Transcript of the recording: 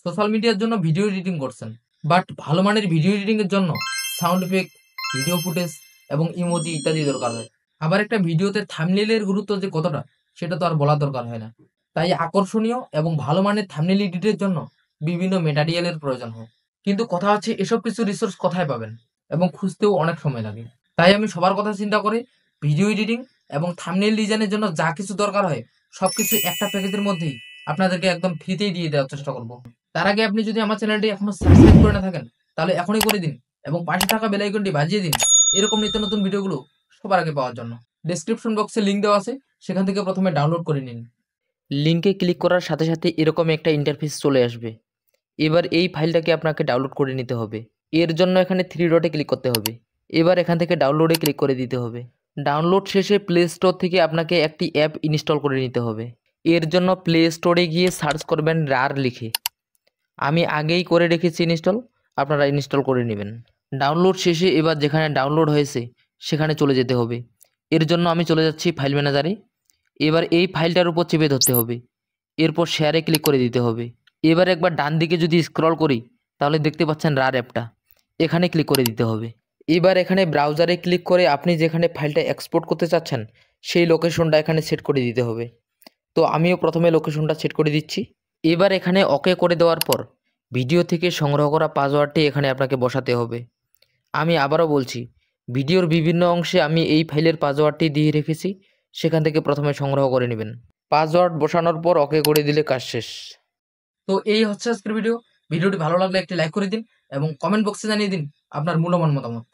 Social মিডিয়ার জন্য video editing করছেন, বাট ভালো মানের ভিডিও এডিটিং এর জন্য সাউন্ড এফেক্ট, ভিডিও ফুটেজ এবং ইমোজি ইত্যাদি দরকার হয়। আবার একটা ভিডিওতে থাম্বনেইলের গুরুত্ব যে কতটা সেটা তো আর বলার দরকার হয় না। তাই আকর্ষণীয় এবং ভালো মানের থাম্বনেইল এডিটের জন্য বিভিন্ন ম্যাটেরিয়ালের প্রয়োজন হয়। কিন্তু কথা হচ্ছে এসব কিছু রিসোর্স কোথায় পাবেন এবং খুঁজতেও অনেক সময় লাগে। তাই আমি সবার কথা চিন্তা করে ভিডিও এডিটিং এবং থাম্বনেইল ডিজাইনের জন্য যা কিছু দরকার হয় সবকিছু একটা প্যাকেজের মধ্যেই আপনাদেরকে একদম ফ্রিতেই দিয়ে দেওয়ার চেষ্টা করব। তার আগে আপনি যদি আমার চ্যানেলটি এখনো সাবস্ক্রাইব করে না থাকেন তাহলে এখনই করে দিন এবং পাশে থাকা বেল আইকনটি বাজিয়ে দিন এরকম নিত্য নতুন ভিডিওগুলো সবার আগে পাওয়ার জন্য। ডেসক্রিপশন বক্সে লিংক দেওয়া আছে, সেখান থেকে প্রথমে ডাউনলোড করে নিন। লিঙ্কে ক্লিক করার সাথে সাথে এরকম একটা ইন্টারফেস চলে আসবে। এবার এই ফাইলটাকে আপনাকে ডাউনলোড করে নিতে হবে। এর জন্য এখানে 3 ডটে ক্লিক করতে হবে। এবার এখান থেকে ডাউনলোডে ক্লিক করে দিতে হবে। ডাউনলোড শেষে প্লে স্টোর থেকে আপনাকে একটি অ্যাপ ইনস্টল করে নিতে হবে। এর জন্য প্লে স্টোরে গিয়ে সার্চ করবেন রার লিখে। আমি আগেই করে রেখেছি ইনস্টল, আপনারা ইনস্টল করে নেবেন। ডাউনলোড শেষে এবার যেখানে ডাউনলোড হয়েছে সেখানে চলে যেতে হবে। এর জন্য আমি চলে যাচ্ছি ফাইল ম্যানেজারে। এবার এই ফাইলটার উপর চেপে ধরতে হবে, এরপর শেয়ারে ক্লিক করে দিতে হবে। এবার একবার ডান দিকে যদি স্ক্রল করি তাহলে দেখতে পাচ্ছেন রার অ্যাপটা, এখানে ক্লিক করে দিতে হবে। এবার এখানে ব্রাউজারে ক্লিক করে আপনি যেখানে ফাইলটা এক্সপোর্ট করতে চাচ্ছেন সেই লোকেশনটা এখানে সেট করে দিতে হবে। তো আমিও প্রথমে লোকেশনটা সেট করে দিচ্ছি। এবার এখানে ওকে করে দেওয়ার পর ভিডিও থেকে সংগ্রহ করা পাসওয়ার্ডটি এখানে আপনাকে বসাতে হবে। আমি আবারও বলছি, ভিডিওর বিভিন্ন অংশে আমি এই ফাইলের পাসওয়ার্ডটি দিয়ে রেখেছি, সেখান থেকে প্রথমে সংগ্রহ করে নেবেন। পাসওয়ার্ড বসানোর পর ওকে করে দিলে কাজ শেষ। তো এই হচ্ছে আজকের ভিডিওটি ভালো লাগলে একটি লাইক করে দিন এবং কমেন্ট বক্সে জানিয়ে দিন আপনার মূল্যবান মতামত।